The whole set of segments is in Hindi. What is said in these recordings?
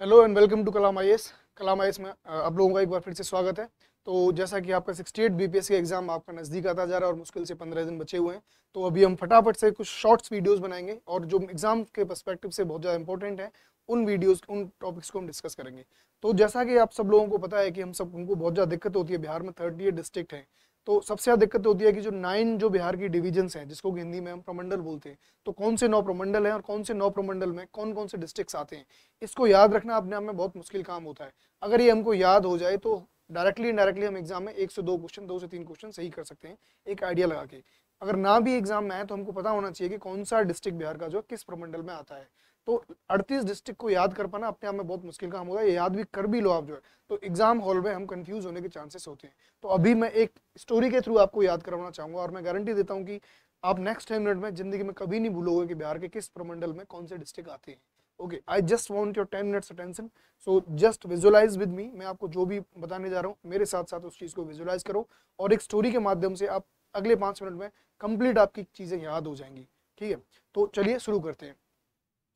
Hello and welcome to Kalam IAS. Kalam IAS में आप लोगों का एक बार फिर से स्वागत है। तो जैसा कि आपका 68 बीपीएससी एग्जाम आपका नज़दीक आता जा रहा है और मुश्किल से 15 दिन बचे हुए हैं, तो अभी हम फटाफट से कुछ शॉर्ट्स वीडियोस बनाएंगे और जो एग्जाम के पर्सपेक्टिव से बहुत ज़्यादा इंपॉर्टेंट है उन वीडियोस उन टॉपिक्स को हम डिस्कस करेंगे। तो जैसा कि आप सब लोगों को पता है कि हम सब उनको बहुत ज़्यादा दिक्कत होती है। बिहार में 38 डिस्ट्रिक्ट हैं, तो सबसे ज़्यादा दिक्कत होती है कि जो 9 जो बिहार की डिवीजन्स हैं, जिसको हिंदी में हम प्रमंडल बोलते हैं, तो कौन से 9 प्रमंडल हैं और कौन से 9 प्रमंडल में कौन कौन से डिस्ट्रिक्ट्स आते हैं, इसको याद रखना अपने आप में बहुत मुश्किल काम होता है। अगर ये हमको याद हो जाए तो डायरेक्टली इनडायरेक्टली हम एग्जाम में 1 से 2 क्वेश्चन, 2 से 3 क्वेश्चन सही कर सकते हैं एक आइडिया लगा के। अगर ना भी एग्जाम में है तो हमको पता होना चाहिए कि कौन सा डिस्ट्रिक्ट बिहार का जो किस प्रमंडल में आता है। तो 38 डिस्ट्रिक्ट को याद कर पाना अपने आप में बहुत मुश्किल काम होगा। ये याद भी कर भी लो आप जो है तो एग्जाम हॉल में हम कंफ्यूज होने के चांसेस होते हैं। तो अभी मैं एक स्टोरी के थ्रू आपको याद करवाना चाहूंगा और मैं गारंटी देता हूँ कि आप नेक्स्ट 10 मिनट में जिंदगी में कभी नहीं भूलोगे कि बिहार के किस प्रमंडल में कौन से डिस्ट्रिक्ट आते हैं। Okay, I just want your 10 minutes attention, so just visualise with me. मैं आपको जो भी बताने जा रहा हूँ मेरे साथ साथ उस चीज़ को विजुअलाइज करो और एक स्टोरी के माध्यम से आप अगले 5 मिनट में कंप्लीट आपकी चीज़ें याद हो जाएंगी। ठीक है, तो चलिए शुरू करते हैं।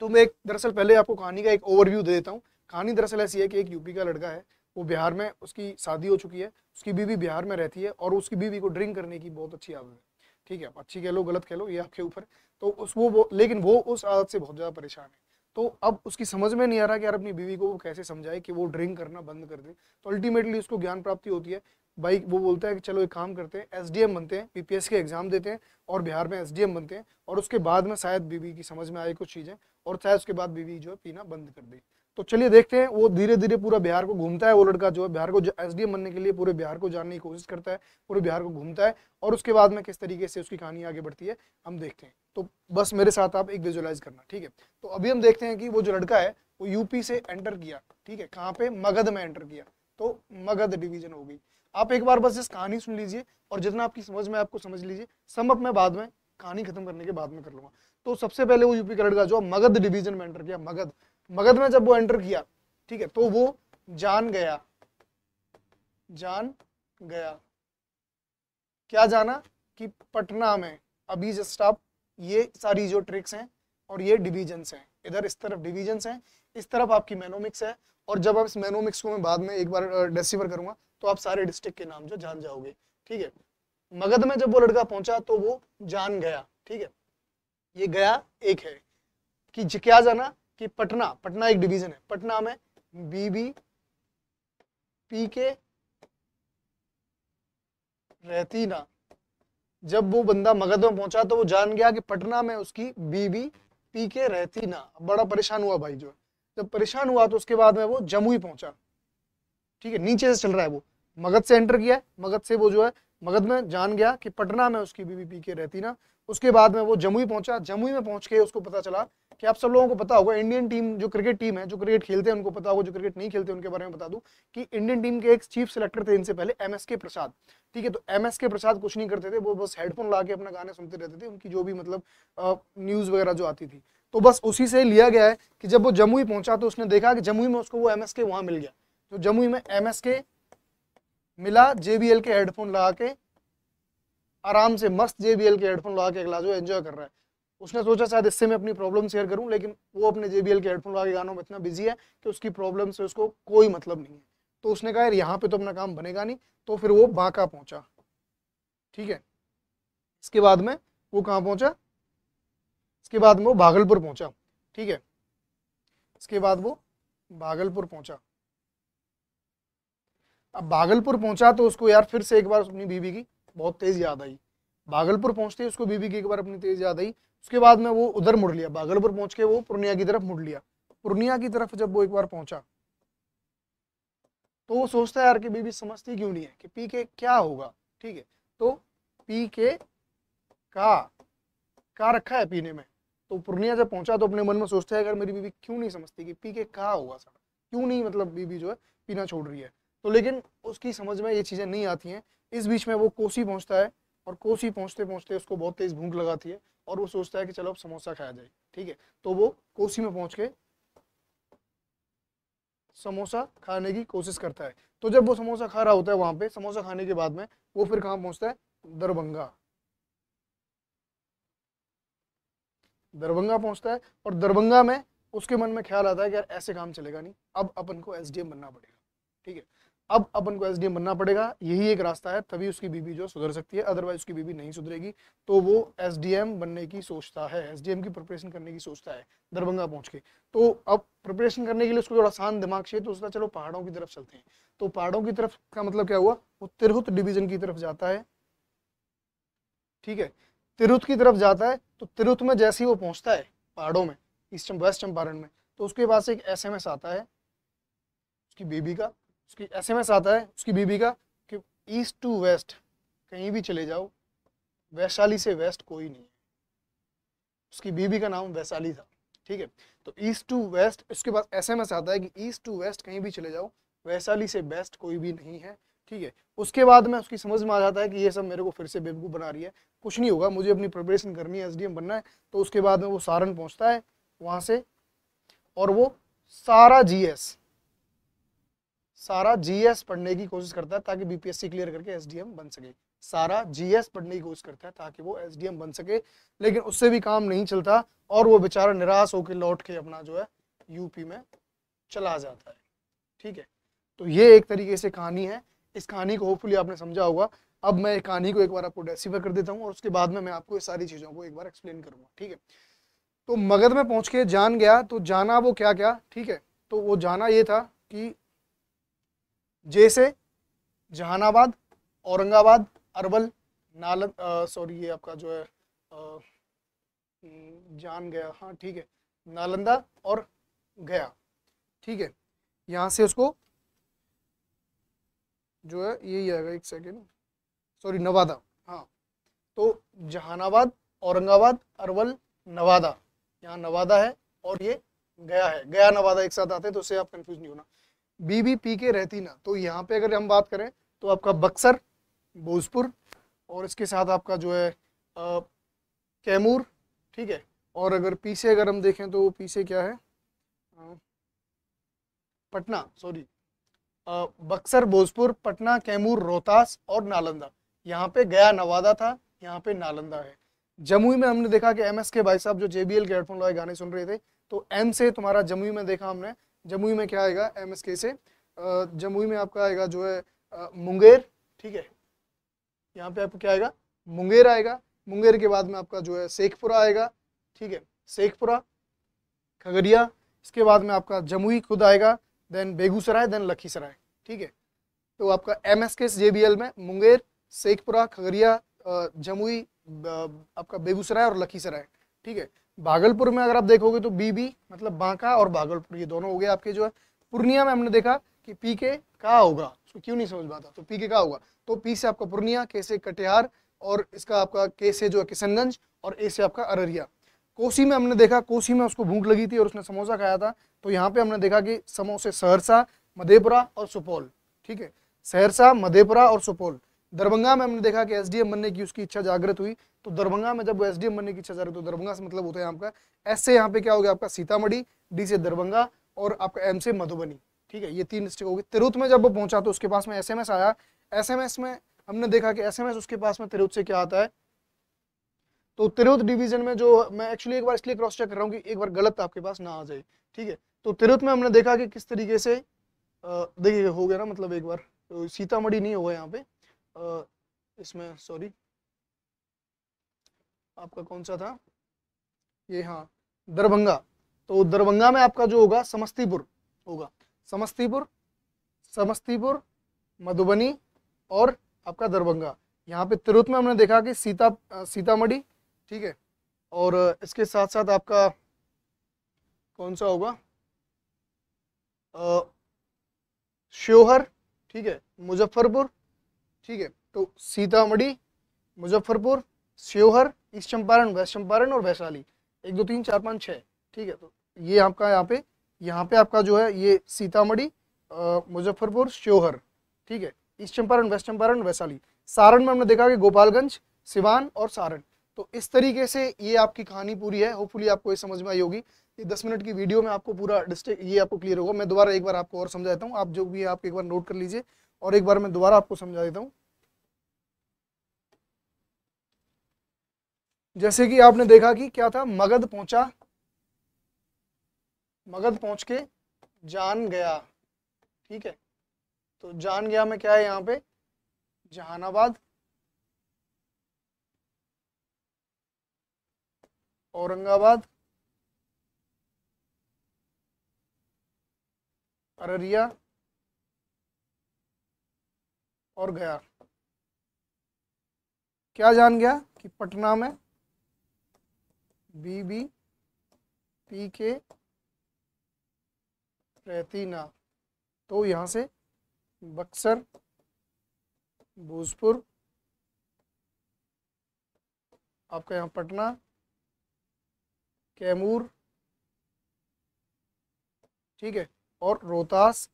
तो मैं एक दरअसल पहले आपको कहानी का एक ओवरव्यू दे देता हूँ। कहानी दरअसल ऐसी है कि एक यूपी का लड़का है, वो बिहार में, उसकी शादी हो चुकी है, उसकी बीवी बिहार में रहती है और उसकी बीवी को ड्रिंक करने की बहुत अच्छी आदत है। ठीक है, अच्छी कह लो गलत कह लो ये आपके ऊपर। तो उस वो लेकिन वो उस आदत से बहुत ज़्यादा परेशान है। तो अब उसकी समझ में नहीं आ रहा कि यार अपनी बीवी को वो कैसे समझाए कि वो ड्रिंक करना बंद कर दे। तो अल्टीमेटली उसको ज्ञान प्राप्ति होती है। भाई वो बोलता है कि चलो एक काम करते हैं, एसडीएम बनते हैं, बीपीएससी के एग्जाम देते हैं और बिहार में एसडीएम बनते हैं और उसके बाद में शायद बीवी की समझ में आए कुछ चीज़ें और शायद उसके बाद बीवी जो है पीना बंद कर दे। तो चलिए देखते हैं। वो धीरे धीरे पूरा बिहार को घूमता है। वो लड़का जो है बिहार को एसडीएम बनने के लिए पूरे बिहार को जानने की कोशिश करता है, पूरे बिहार को घूमता है और उसके बाद में किस तरीके से उसकी कहानी आगे बढ़ती है हम देखते हैं। तो बस मेरे साथ आप एक विजुअलाइज करना। ठीक है, तो अभी हम देखते हैं कि वो जो लड़का है वो यूपी से एंटर किया। ठीक है, कहाँ पे? मगध में एंटर किया। तो मगध डिवीजन हो गई। आप एक बार बस इस कहानी सुन लीजिए और जितना आपकी समझ में आपको समझ लीजिए। सम अप मैं बाद में कहानी खत्म करने के बाद में कर लूंगा। तो सबसे पहले वो यूपी का लड़का जो मगध डिवीजन में एंटर किया। मगध मगध में जब वो एंटर किया, ठीक है, तो वो जान गया क्या जाना कि पटना में, अभी जस्ट आप ये सारी जो ट्रिक्स हैं और ये डिवीजन्स हैं, इधर इस तरफ डिवीजन्स हैं, इस तरफ आपकी मेनोमिक्स है। और जब आप इस मेनोमिक्स को मैं बाद में एक बार डिस्कवर करूंगा तो आप सारे डिस्ट्रिक्ट के नाम जो जान जाओगे। ठीक है, मगध में जब वो लड़का पहुंचा तो वो जान गया। ठीक है, ये गया एक है कि क्या जाना कि पटना, पटना एक डिवीजन है, पटना में बीबी पी के रहती ना। जब वो बंदा मगध में पहुंचा तो वो जान गया कि पटना में उसकी बीबी पी के रहती ना। बड़ा परेशान हुआ भाई जो। जब परेशान हुआ तो उसके बाद में वो जमुई पहुंचा। ठीक है, नीचे से चल रहा है वो, मगध से एंटर किया, मगध से वो जो है मगध में जान गया कि पटना में उसकी बीबी पी के रहती ना। उसके बाद में वो जमुई पहुंचा। जमुई में पहुंच के उसको पता चला कि आप सब लोगों को पता होगा, इंडियन टीम जो क्रिकेट टीम है, जो क्रिकेट खेलते हैं उनको पता होगा, जो क्रिकेट नहीं खेलते उनके बारे में बता दूं कि इंडियन टीम के एक चीफ सिलेक्टर थे इनसे पहले, एमएसके प्रसाद। ठीक है, तो एमएसके प्रसाद कुछ नहीं करते थे, वो बस हेडफोन ला के अपना गाने सुनते रहते थे, उनकी जो भी मतलब न्यूज वगैरह जो आती थी। तो बस उसी से लिया गया है कि जब वो जमुई पहुंचा तो उसने देखा कि जमुई में उसको वो एमएसके वहां मिल गया। तो जमुई में एमएसके मिला, जेबीएल के हेडफोन लगा के आराम से मस्त जेबीएल के हेडफोन लगा के अगला जो एंजॉय कर रहा है। उसने सोचा शायद इससे मैं अपनी प्रॉब्लम शेयर करूं, लेकिन वो अपने जेबीएल के हेडफोन लगा के गानों में इतना बिजी है कि उसकी प्रॉब्लम से उसको कोई मतलब नहीं है। तो उसने कहा यार यहाँ पे तो अपना काम बनेगा नहीं, तो फिर वो बांका पहुंचा। ठीक है, इसके बाद में वो कहाँ पहुंचा? इसके बाद में वो भागलपुर पहुंचा। ठीक है, इसके बाद वो भागलपुर पहुंचा। अब भागलपुर पहुंचा तो उसको यार फिर से एक बार अपनी बीवी की बहुत तेज याद आई। भागलपुर पहुंचते ही उसको बीवी की एक बार अपनी तेज याद आई। उसके बाद में वो उधर मुड़ लिया, भागलपुर पहुंच के वो पूर्णिया की तरफ मुड़ लिया। पूर्णिया की तरफ जब वो एक बार पहुंचा तो वो सोचता है यार कि बीवी समझती क्यों नहीं है कि पी के क्या होगा। ठीक है, तो पी के का रखा है पीने में। तो पूर्णिया जब पहुंचा तो अपने मन में सोचता है अगर मेरी बीवी क्यों नहीं समझती कि पी के का होगा सर, क्यों नहीं मतलब बीवी जो है पीना छोड़ रही है। तो लेकिन उसकी समझ में ये चीज़ें नहीं आती हैं। इस बीच में वो कोसी पहुंचता है और कोसी पहुंचते पहुंचते उसको बहुत तेज भूख लगाती है और वो सोचता है कि चलो अब समोसा खाया जाए। ठीक है, तो वो कोसी में पहुंच के समोसा खाने की कोशिश करता है। तो जब वो समोसा खा रहा होता है वहां पे, समोसा खाने के बाद में वो फिर कहाँ पहुंचता है? दरभंगा। दरभंगा पहुंचता है और दरभंगा में उसके मन में ख्याल आता है कि यार ऐसे काम चलेगा नहीं, अब अपन को एसडीएम बनना पड़ेगा। ठीक है, अब अपन को एसडीएम बनना पड़ेगा, यही एक रास्ता है, तभी उसकी बीबी जो सुधर सकती है, अदरवाइज उसकी बीबी नहीं सुधरेगी। तो वो एसडीएम बनने की सोचता है, एसडीएम की प्रिपरेशन करने की सोचता है दरभंगा पहुंच के। तो अब प्रिपरेशन करने के लिए उसको थोड़ा शांत दिमाग चाहिए, तो उसका चलो पहाड़ों की तरफ चलते हैं। तो पहाड़ों की तरफ का मतलब क्या हुआ, वो तिरहुत डिवीजन की तरफ जाता है। ठीक है, तिरहुत की तरफ जाता है, तो तिरहुत में जैसे ही वो पहुंचता है पहाड़ों में, ईस्ट वेस्ट चंपारण में, तो उसके पास एक एसएमएस आता है उसकी बीबी का, उसकी एसएमएस आता है उसकी बीबी का कि ईस्ट टू वेस्ट कहीं भी चले जाओ, वैशाली से वेस्ट कोई नहीं है। उसकी बीबी का नाम वैशाली था। ठीक है, तो ईस्ट टू वेस्ट उसके पास एसएमएस आता है कि ईस्ट टू वेस्ट कहीं भी चले जाओ, वैशाली से बेस्ट कोई भी नहीं है। ठीक है, उसके बाद में उसकी समझ में आ जाता है कि ये सब मेरे को फिर से बेवकूफ़ बना रही है, कुछ नहीं होगा, मुझे अपनी प्रिपरेशन करनी है, एसडीएम बनना है। तो उसके बाद में वो सारण पहुंचता है वहां से, और वो सारा जीएस पढ़ने की कोशिश करता है ताकि बीपीएससी क्लियर करके एसडीएम बन सके। सारा जीएस पढ़ने की कोशिश करता है ताकि वो एसडीएम बन सके, लेकिन उससे भी काम नहीं चलता और वो बेचारा निराश होकर लौट के अपना जो है यूपी में चला जाता है। ठीक है, तो ये एक तरीके से कहानी है। इस कहानी को होपफुली आपने समझा होगा। अब मैं कहानी को एक बार आपको डेसिफाई कर देता हूँ और उसके बाद में मैं आपको ये सारी चीज़ों को एक बार एक्सप्लेन करूँगा। ठीक है, तो मगध में पहुँच के जान गया, तो जाना वो क्या क्या, ठीक है, तो वो जाना ये था कि जैसे जहानाबाद, औरंगाबाद, अरवल, सॉरी ये आपका जो है जान गया, हाँ ठीक है, नालंदा और गया। ठीक है, यहाँ से उसको जो है यही आएगा, एक सेकेंड, सॉरी नवादा, हाँ, तो जहानाबाद, औरंगाबाद, अरवल, नवादा, यहाँ नवादा है और ये गया है, गया नवादा एक साथ आते हैं, तो उससे आप कंफ्यूज नहीं होना। बीबी पी के रहती ना, तो यहाँ पे अगर हम बात करें तो आपका बक्सर, भोजपुर, और इसके साथ आपका जो है कैमूर। ठीक है, और अगर पी से अगर हम देखें तो पी से क्या है, पटना, सॉरी, बक्सर, भोजपुर, पटना, कैमूर, रोहतास और नालंदा। यहाँ पे गया नवादा था, यहाँ पे नालंदा है। जमुई में हमने देखा कि एमएस के भाई साहब जो JBL के हेडफोन लगाए गाने सुन रहे थे, तो एम से तुम्हारा जमुई में देखा हमने, जमुई में क्या आएगा MSK से, जमुई में आपका आएगा जो है मुंगेर। ठीक है, यहाँ पे आपको क्या आएगा, मुंगेर आएगा। मुंगेर के बाद में आपका जो है शेखपुरा आएगा। ठीक है, शेखपुरा, खगड़िया, इसके बाद में आपका जमुई खुद आएगा, देन बेगूसराय, देन लखीसराय। ठीक है, तो आपका MSK JBL में मुंगेर, शेखपुरा, खगड़िया, जमुई, आपका बेगूसराय और लखीसराय। ठीक है, भागलपुर में अगर आप देखोगे तो बीबी मतलब बांका और भागलपुर, ये दोनों हो गए आपके जो है। पूर्णिया में हमने देखा कि पी के कहाँ होगा, उसको क्यों नहीं समझ पाता, तो पी के कहाँ होगा, तो पी से आपका पूर्णिया, के से कटिहार, और इसका आपका के से जो है किशनगंज, और ए से आपका अररिया। कोसी में हमने देखा, कोसी में उसको भूख लगी थी और उसने समोसा खाया था, तो यहाँ पे हमने देखा कि समोसे सहरसा, मधेपुरा और सुपौल। ठीक है, सहरसा, मधेपुरा और सुपौल। दरभंगा में हमने देखा कि एसडीएम बनने की उसकी इच्छा जागृत हुई, तो दरभंगा में जब वो एसडीएम बनने की इच्छा जागृत हुई, तो दरभंगा से मतलब होता है आपका एस से यहाँ पे क्या हो गया आपका सीतामढ़ी, डी से दरभंगा, और आपका एम से मधुबनी। ठीक है, ये 3 डिस्ट्रिक्ट हो गई। तिरहुत में जब वो पहुंचा तो उसके पास में एसएमएस आया, एसएमएस में हमने देखा कि एसएमएस उसके पास में तिरहुत से क्या आता है, तो तिरहुत डिवीजन में जो मैं एक्चुअली एक बार इसलिए क्रॉस चेक कर रहा हूँ कि एक बार गलत आपके पास ना आ जाए। ठीक है, तो तिरहुत में हमने देखा कि किस तरीके से देखिए हो गया ना, मतलब एक बार तो सीतामढ़ी नहीं होगा यहाँ पे, इसमें सॉरी आपका कौन सा था ये, हाँ दरभंगा, तो दरभंगा में आपका जो होगा समस्तीपुर होगा, समस्तीपुर, मधुबनी और आपका दरभंगा। यहाँ पे तिरहुत में हमने देखा कि सीतामढ़ी। ठीक है, और इसके साथ साथ आपका कौन सा होगा, श्योहर। ठीक है, मुजफ्फरपुर। ठीक है, तो सीतामढ़ी, मुजफ्फरपुर, श्योहर, ईस्ट चंपारण, वेस्ट चंपारण और वैशाली, 1 2 3 4 5 6। ठीक है, तो ये आपका यहाँ पे आपका जो है ये सीतामढ़ी, मुजफ्फरपुर, श्योहर। ठीक है, ईस्ट चंपारण, वेस्ट चंपारण, वैशाली। सारण में हमने देखा कि गोपालगंज, सिवान और सारण। तो इस तरीके से ये आपकी कहानी पूरी है। होपफुली आपको ये समझ में आई होगी। ये 10 मिनट की वीडियो में आपको पूरा डिस्ट्रिक्ट ये आपको क्लियर होगा। मैं दोबारा एक बार आपको और समझा देता हूँ, आप जो भी आप एक बार नोट कर लीजिए और एक बार मैं दोबारा आपको समझा देता हूँ। जैसे कि आपने देखा कि क्या था, मगध पहुंचा, मगध पहुंच के जान गया, ठीक है। तो जान गया में क्या है यहाँ पे, जहानाबाद, औरंगाबाद, अररिया और गया। क्या जान गया कि पटना में बीबीपी रहती ना, तो यहाँ से बक्सर, भोजपुर, आपका यहाँ पटना, कैमूर, ठीक है, और रोहतास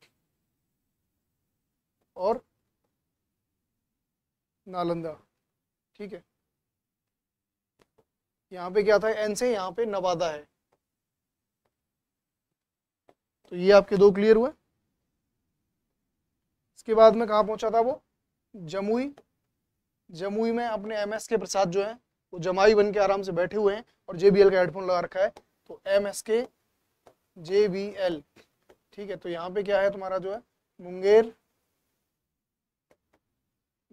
और नालंदा, ठीक है। यहाँ पे क्या था, एन से यहाँ पे नवादा है। तो ये आपके दो क्लियर हुए। इसके बाद में कहाँ पहुंचा था वो, जमुई। जमुई में अपने एमएस के प्रसाद जो है वो जमाई बन के आराम से बैठे हुए हैं और JBL का हेडफोन लगा रखा है, तो MSK JBL, ठीक है। तो यहाँ पे क्या है तुम्हारा जो है मुंगेर,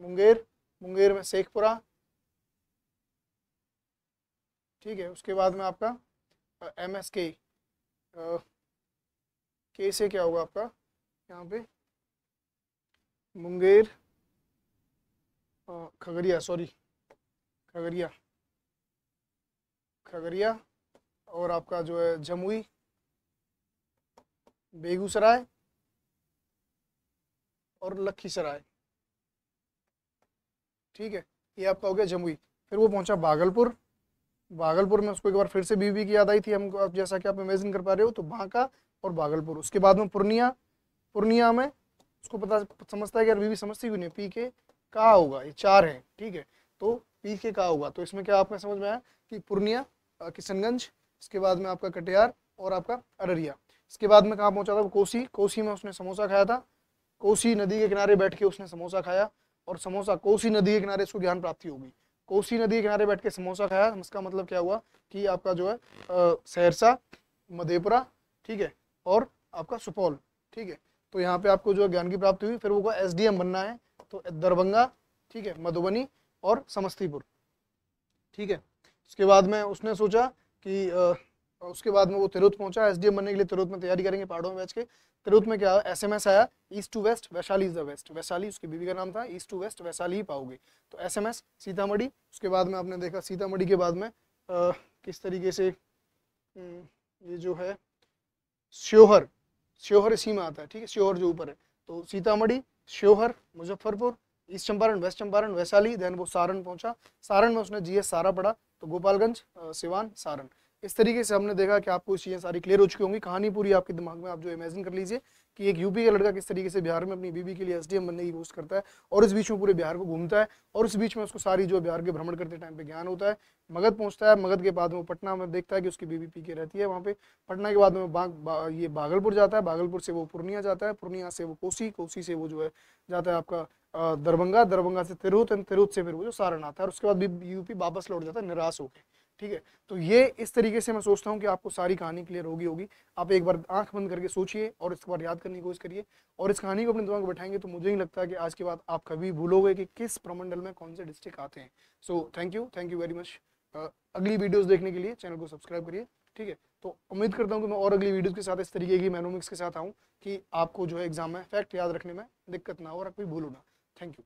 मुंगेर, मुंगेर में शेखपुरा, ठीक है। उसके बाद में आपका MSK के से क्या होगा आपका यहाँ पे मुंगेर, खगड़िया, सॉरी खगड़िया, खगड़िया, और आपका जो है जमुई, बेगूसराय और लखीसराय, ठीक है। ये आपका हो गया जमुई। फिर वो पहुंचा भागलपुर। भागलपुर में उसको एक बार फिर से बीबी की याद आई थी हमको, अब जैसा कि आप इमेजिन कर पा रहे हो, तो बांका और भागलपुर। उसके बाद में पूर्णिया। पूर्णिया में उसको पता समझता है कि यार बीबी समझती क्यों नहीं, पी के का होगा, ये चार है, ठीक है। तो पी के का होगा, तो इसमें क्या आपने समझ में आया कि पूर्णिया, किशनगंज, इसके बाद में आपका कटिहार और आपका अररिया। इसके बाद में कहाँ पहुंचा था वो, कोसी। कोसी में उसने समोसा खाया था। कोसी नदी के किनारे बैठ के उसने समोसा खाया, और समोसा कोसी नदी के किनारे उसको ज्ञान प्राप्ति होगी। कोसी नदी के किनारे बैठ के समोसा खाया, इसका मतलब क्या हुआ कि आपका जो है सहरसा, मधेपुरा, ठीक है, और आपका सुपौल, ठीक है। तो यहाँ पे आपको जो है ज्ञान की प्राप्ति हुई। फिर वो SDM बनना है, तो दरभंगा, ठीक है, मधुबनी और समस्तीपुर, ठीक है। उसके बाद में उसने सोचा कि उसके बाद में वो तिरुत पहुंचा। SDM बनने के लिए तिरुत में तैयारी करेंगे पहाड़ों में बैठ के। तिरुत में क्या SMS आया, east to west, Vaishali is the west. Vaishali उसकी बीवी का नाम था, ईस्ट टू वेस्ट वैशाली ही पाओगे। तो SMS सीतामढ़ी। उसके बाद में आपने देखा सीतामढ़ी के बाद में किस तरीके से ये जो है श्योहर, श्योहर इसी में आता है, ठीक है, श्योहर जो ऊपर है। तो Sitamarhi, Sheohar, Muzaffarpur, east Champaran, west Champaran, Vaishali, then वो सारण पहुंचा। सारण में उसने GS सारा पढ़ा, तो गोपालगंज, सिवान, सारण। इस तरीके से हमने देखा कि आपको चीज़ें सारी क्लियर हो चुकी होंगी। कहानी पूरी आपके दिमाग में आप जो इमेजिन कर लीजिए कि एक यूपी का लड़का किस तरीके से बिहार में अपनी बीबी के लिए SDM बनने की कोशिश करता है, और इस बीच में पूरे बिहार को घूमता है, और इस बीच में उसको सारी जो बिहार के भ्रमण करते टाइम पे ज्ञान होता है। मगध पहुंचता है, मगध के बाद में वो पटना में देखता है कि उसकी बीबी पी के रहती है वहाँ पे। पटना के बाद में ये भागलपुर जाता है, भागलपुर से वो पूर्णिया जाता है, पूर्णिया से वो कोसी, कोसी से वो जो है जाता है आपका दरभंगा, दरभंगा से तिरुत, तिरुत से फिर वो जो सारण आता है, और उसके बाद भी यूपी वापस लौट जाता है निराश होकर, ठीक है। तो ये इस तरीके से मैं सोचता हूँ कि आपको सारी कहानी क्लियर होगी। आप एक बार आंख बंद करके सोचिए और इसके बाद याद करने की कोशिश करिए, और इस कहानी को अपने दिमाग में बैठाएंगे तो मुझे नहीं लगता कि आज के बाद आप कभी भूलोगे कि किस प्रमंडल में कौन से डिस्ट्रिक्ट आते हैं। So thank you very much. अगली वीडियोस देखने के लिए चैनल को सब्सक्राइब करिए, ठीक है। तो उम्मीद करता हूँ कि मैं और अगली वीडियोस के साथ इस तरीके की मैनोमिक्स के साथ आऊँ कि आपको जो है एग्जाम में फैक्ट याद रखने में दिक्कत ना हो और कोई भूलो ना। Thank you.